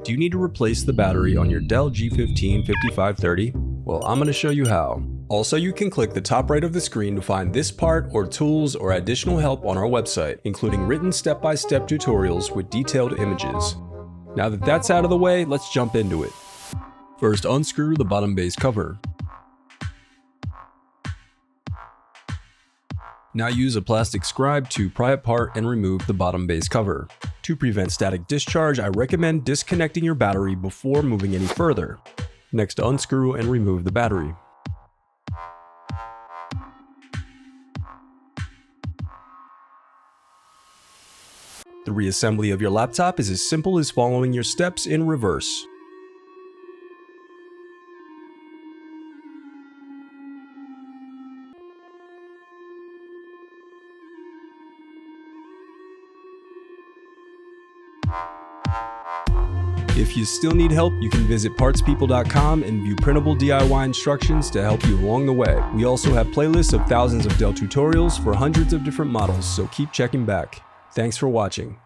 Do you need to replace the battery on your Dell G15 5530? Well, I'm going to show you how. Also, you can click the top right of the screen to find this part or tools or additional help on our website, including written step-by-step tutorials with detailed images. Now that that's out of the way, let's jump into it. First, unscrew the bottom base cover. Now use a plastic scribe to pry apart and remove the bottom base cover. To prevent static discharge, I recommend disconnecting your battery before moving any further. Next, unscrew and remove the battery. The reassembly of your laptop is as simple as following your steps in reverse. If you still need help, you can visit partspeople.com and view printable DIY instructions to help you along the way. We also have playlists of thousands of Dell tutorials for hundreds of different models, so keep checking back. Thanks for watching.